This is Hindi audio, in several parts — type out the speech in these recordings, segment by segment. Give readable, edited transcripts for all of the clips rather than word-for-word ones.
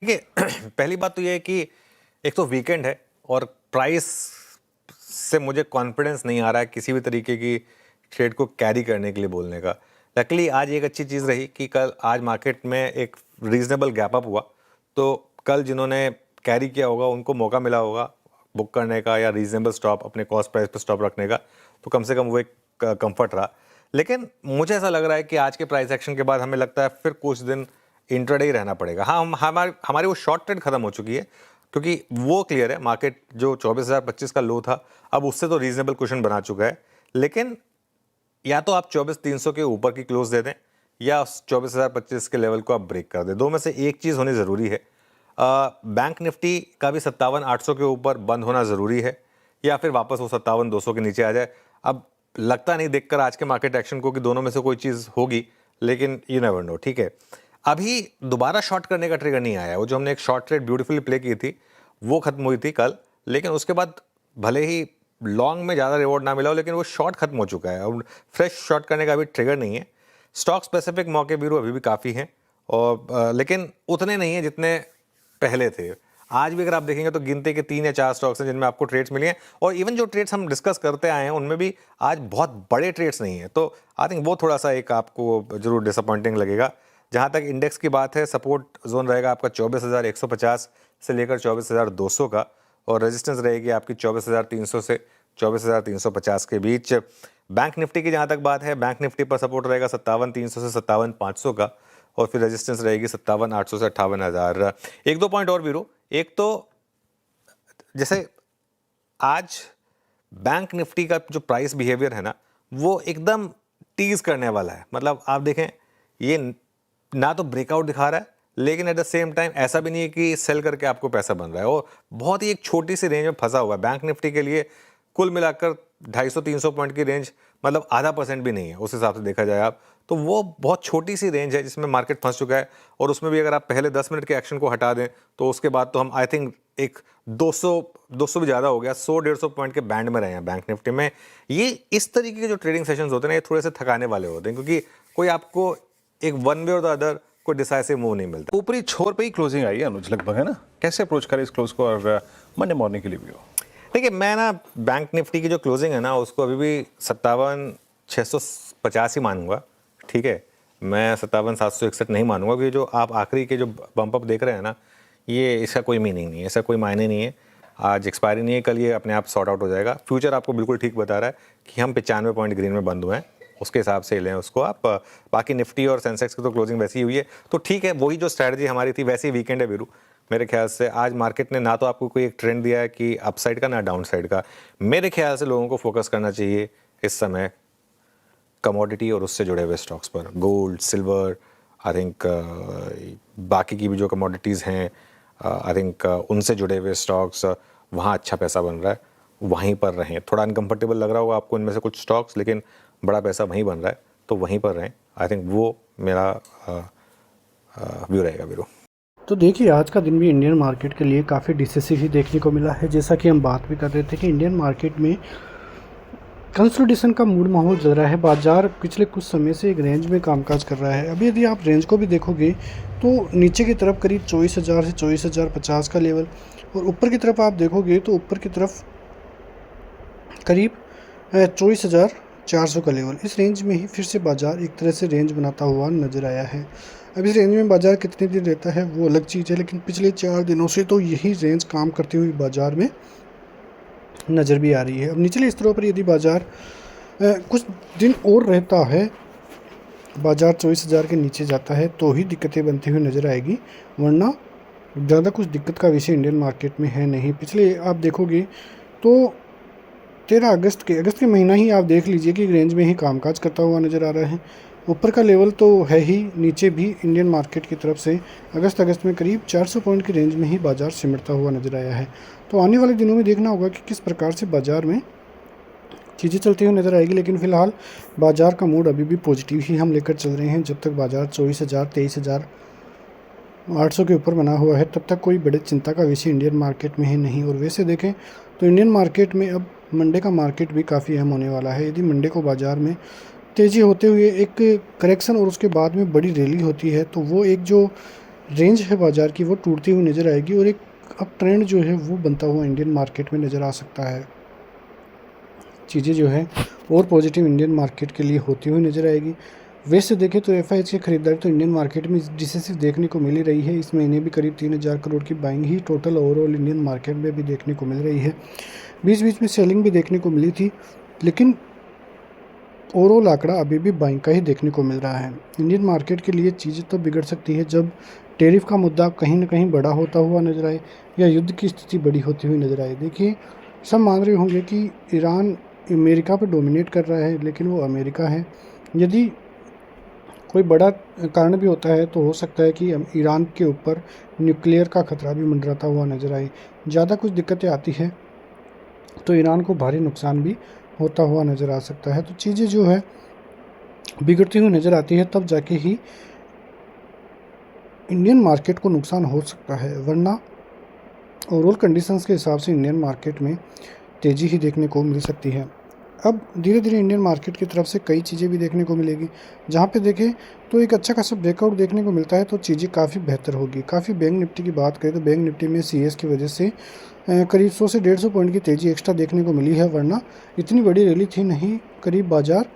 देखिए पहली बात तो ये है कि एक तो वीकेंड है और प्राइस से मुझे कॉन्फिडेंस नहीं आ रहा है किसी भी तरीके की ट्रेड को कैरी करने के लिए बोलने का। लकीली आज एक अच्छी चीज़ रही कि कल आज मार्केट में एक रीजनेबल गैप अप हुआ, तो कल जिन्होंने कैरी किया होगा उनको मौका मिला होगा बुक करने का या रीजनेबल स्टॉप अपने कॉस्ट प्राइस पे स्टॉप रखने का, तो कम से कम वो एक कंफर्ट रहा। लेकिन मुझे ऐसा लग रहा है कि आज के प्राइस एक्शन के बाद हमें लगता है फिर कुछ दिन इंट्राडे ही रहना पड़ेगा। हाँ, हमारी वो शॉर्ट ट्रेड खत्म हो चुकी है, क्योंकि वो क्लियर है मार्केट जो 24,025 का लो था अब उससे तो रीजनेबल क्वेश्चन बना चुका है। लेकिन या तो आप 24,300 के ऊपर की क्लोज दे दें या 24,025 के लेवल को आप ब्रेक कर दें, दो में से एक चीज़ होनी ज़रूरी है। बैंक निफ्टी का भी 57,800 के ऊपर बंद होना ज़रूरी है या फिर वापस वो 57,200 के नीचे आ जाए। अब लगता नहीं देखकर आज के मार्केट एक्शन को कि दोनों में से कोई चीज़ होगी, लेकिन यू नेवर नो। ठीक है, अभी दोबारा शॉर्ट करने का ट्रिगर नहीं आया। वो जो हमने एक शॉर्ट ट्रेड ब्यूटीफुली प्ले की थी वो खत्म हुई थी कल, लेकिन उसके बाद भले ही लॉन्ग में ज़्यादा रिवॉर्ड ना मिला हो, लेकिन वो शॉर्ट खत्म हो चुका है और फ्रेश शॉर्ट करने का अभी ट्रिगर नहीं है। स्टॉक स्पेसिफिक मौके भी अभी भी काफ़ी हैं और लेकिन उतने नहीं हैं जितने पहले थे। आज भी अगर आप देखेंगे तो गिनते के 3 या 4 स्टॉक्स हैं जिनमें आपको ट्रेड्स मिली हैं, और इवन जो ट्रेड्स हम डिस्कस करते आए हैं उनमें भी आज बहुत बड़े ट्रेड्स नहीं हैं। तो आई थिंक वो थोड़ा सा एक आपको जरूर डिसअपॉइंटिंग लगेगा। जहाँ तक इंडेक्स की बात है, सपोर्ट जोन रहेगा आपका 24,150 से लेकर 24,200 का, और रेजिस्टेंस रहेगी आपकी 24,300 से 24,350 के बीच। बैंक निफ्टी की जहाँ तक बात है, बैंक निफ्टी पर सपोर्ट रहेगा 57,300 से 57,500 का, और फिर रेजिस्टेंस रहेगी 57,800 से 58,000। एक दो पॉइंट और भी एक तो जैसे आज बैंक निफ्टी का जो प्राइस बिहेवियर है ना, वो एकदम टीज करने वाला है। मतलब आप देखें, ये ना तो ब्रेकआउट दिखा रहा है, लेकिन एट द सेम टाइम ऐसा भी नहीं है कि सेल करके आपको पैसा बन रहा है, और बहुत ही एक छोटी सी रेंज में फंसा हुआ है। बैंक निफ्टी के लिए कुल मिलाकर 250-300 पॉइंट की रेंज मतलब आधा % भी नहीं है उस हिसाब से देखा जाए आप, तो वो बहुत छोटी सी रेंज है जिसमें मार्केट फंस चुका है। और उसमें भी अगर आप पहले 10 मिनट के एक्शन को हटा दें तो उसके बाद तो हम आई थिंक एक 200 भी ज़्यादा हो गया, 100-150 पॉइंट के बैंड में रहे हैं बैंक निफ्टी में। ये इस तरीके के जो ट्रेडिंग सेशंस होते हैं ना, ये थोड़े से थकाने वाले होते हैं, क्योंकि कोई आपको एक वन वे और द अदर कोई डिसाइसिव मूव नहीं मिलता। ऊपरी छोर पे ही क्लोजिंग आई है अनुज लगभग, है ना? कैसे अप्रोच करें इस क्लोज को और मंडे मॉर्निंग के लिए भी हो? देखिए, मैं ना बैंक निफ्टी की जो क्लोजिंग है ना उसको अभी भी 57,650 ही मानूंगा। ठीक है, मैं 57,761 नहीं मानूंगा, क्योंकि जो आप आखिरी के जो बम्प अप देख रहे हैं ना, ये इसका कोई मीनिंग नहीं है, इसका कोई मायने नहीं है। आज एक्सपायरी नहीं है, कल ये अपने आप सॉर्ट आउट हो जाएगा। फ्यूचर आपको बिल्कुल ठीक बता रहा है कि हम 95 पॉइंट ग्रीन में बंद हुए हैं, उसके हिसाब से लें उसको आप। बाकी निफ्टी और सेंसेक्स की तो क्लोजिंग वैसी ही हुई है, तो ठीक है, वही जो स्ट्रैटेजी हमारी थी वैसी वीकेंड है वीरू। मेरे ख्याल से आज मार्केट ने ना तो आपको कोई एक ट्रेंड दिया है कि अपसाइड का ना डाउन साइड का। मेरे ख्याल से लोगों को फोकस करना चाहिए इस समय कमोडिटी और उससे जुड़े हुए स्टॉक्स पर, गोल्ड, सिल्वर, आई थिंक बाकी की भी जो कमोडिटीज़ हैं, आई थिंक उनसे जुड़े हुए स्टॉक्स, वहाँ अच्छा पैसा बन रहा है, वहीं पर रहें। थोड़ा अनकंफर्टेबल लग रहा होगा आपको इनमें से कुछ स्टॉक्स, लेकिन बड़ा पैसा वहीं बन रहा है, तो वहीं पर रहें। आई थिंक वो मेरा व्यू रहेगा वीरू। तो देखिए, आज का दिन भी इंडियन मार्केट के लिए काफ़ी डिसेसिव ही देखने को मिला है। जैसा कि हम बात भी कर रहे थे कि इंडियन मार्केट में कंसोलिडेशन का मूड माहौल चल रहा है। बाजार पिछले कुछ समय से एक रेंज में कामकाज कर रहा है। अभी यदि आप रेंज को भी देखोगे तो नीचे की तरफ करीब 24,000 से 24,050 का लेवल, और ऊपर की तरफ आप देखोगे तो ऊपर की तरफ करीब 24,400 का लेवल। इस रेंज में ही फिर से बाजार एक तरह से रेंज बनाता हुआ नज़र आया है। अब इस रेंज में बाजार कितने दिन रहता है वो अलग चीज़ है, लेकिन पिछले 4 दिनों से तो यही रेंज काम करती हुई बाजार में नज़र भी आ रही है। अब निचले स्तरों पर यदि बाजार कुछ दिन और रहता है, बाजार 24,000 के नीचे जाता है, तो ही दिक्कतें बनती हुई नज़र आएगी, वरना ज़्यादा कुछ दिक्कत का विषय इंडियन मार्केट में है नहीं। पिछले आप देखोगे तो 13 अगस्त के महीना ही आप देख लीजिए कि रेंज में ही कामकाज करता हुआ नज़र आ रहा है। ऊपर का लेवल तो है ही, नीचे भी इंडियन मार्केट की तरफ से अगस्त में करीब 400 पॉइंट की रेंज में ही बाजार सिमटता हुआ नज़र आया है। तो आने वाले दिनों में देखना होगा कि किस प्रकार से बाजार में चीज़ें चलती हुई नज़र आएगी, लेकिन फ़िलहाल बाजार का मूड अभी भी पॉजिटिव ही हम लेकर चल रहे हैं। जब तक बाजार 24,000 23,800 के ऊपर बना हुआ है, तब तक कोई बड़े चिंता का विषय इंडियन मार्केट में है नहीं। और वैसे देखें तो इंडियन मार्केट में अब मंडे का मार्केट भी काफ़ी अहम होने वाला है। यदि मंडे को बाज़ार में तेज़ी होते हुए एक करेक्शन और उसके बाद में बड़ी रैली होती है, तो वो एक जो रेंज है बाज़ार की वो टूटती हुई नज़र आएगी और एक अब ट्रेंड जो है वो बनता हुआ इंडियन मार्केट में नज़र आ सकता है। चीज़ें जो है और पॉजिटिव इंडियन मार्केट के लिए होती हुई नज़र आएगी। वैसे देखें तो एफआईएच की खरीदारी तो इंडियन मार्केट में डिसेसिव देखने को मिल ही रही है। इस महीने भी करीब 3000 करोड़ की बाइंग ही टोटल ओवरऑल इंडियन मार्केट में भी देखने को मिल रही है। बीच बीच में सेलिंग भी देखने को मिली थी, लेकिन ओवरऑल आंकड़ा अभी भी बाइंग का ही देखने को मिल रहा है। इंडियन मार्केट के लिए चीज़ें तो बिगड़ सकती है जब टैरिफ का मुद्दा कहीं ना कहीं बड़ा होता हुआ नजर आए या युद्ध की स्थिति बड़ी होती हुई नजर आए। देखिए, सब मान रहे होंगे कि ईरान अमेरिका पर डोमिनेट कर रहा है, लेकिन वो अमेरिका है। यदि कोई बड़ा कारण भी होता है तो हो सकता है कि ईरान के ऊपर न्यूक्लियर का खतरा भी मंडराता हुआ नजर आए। ज़्यादा कुछ दिक्कतें आती है तो ईरान को भारी नुकसान भी होता हुआ नज़र आ सकता है। तो चीज़ें जो है बिगड़ती हुई नज़र आती है, तब जाके ही इंडियन मार्केट को नुकसान हो सकता है, वरना ओवरऑल कंडीशंस के हिसाब से इंडियन मार्केट में तेज़ी ही देखने को मिल सकती है। अब धीरे धीरे इंडियन मार्केट की तरफ से कई चीज़ें भी देखने को मिलेगी। जहाँ पे देखें तो एक अच्छा खासा ब्रेकआउट देखने को मिलता है तो चीज़ें काफ़ी बेहतर होगी। काफ़ी बैंक निफ्टी की बात करें तो बैंक निफ्टी में सीएस की वजह से करीब 100 से 150 पॉइंट की तेज़ी एक्स्ट्रा देखने को मिली है, वरना इतनी बड़ी रैली थी नहीं। करीब बाजार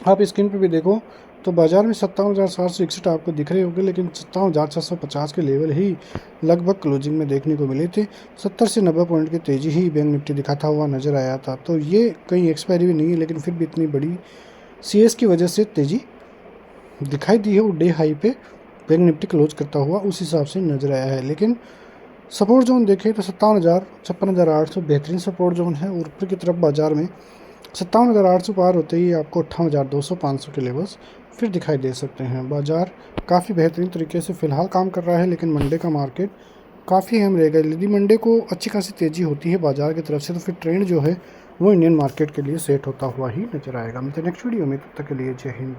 आप स्क्रीन पे भी देखो तो बाजार में 57,761 आपको दिख रहे होंगे, लेकिन 57,650 के लेवल ही लगभग क्लोजिंग में देखने को मिले थे। 70 से 90 पॉइंट की तेज़ी ही बैंक निफ्टी दिखाता हुआ नज़र आया था। तो ये कहीं एक्सपायरी भी नहीं है, लेकिन फिर भी इतनी बड़ी सीएस की वजह से तेज़ी दिखाई दी है और डे हाई पे बैंक निफ्टी क्लोज करता हुआ उस हिसाब से नज़र आया है। लेकिन सपोर्ट जोन देखें तो 57,000 56,800 बेहतरीन सपोर्ट जोन है और ऊपर की तरफ बाजार में 57,800 पार होते ही आपको 58,200 500 के लेवल्स फिर दिखाई दे सकते हैं। बाजार काफ़ी बेहतरीन तरीके से फ़िलहाल काम कर रहा है, लेकिन मंडे का मार्केट काफ़ी अहम रहेगा। यदि मंडे को अच्छी खासी तेज़ी होती है बाजार की तरफ से तो फिर ट्रेंड जो है वो इंडियन मार्केट के लिए सेट होता हुआ ही नज़र आएगा। मिलते हैं नेक्स्ट वीडियो में, तब तक के लिए जय हिंद।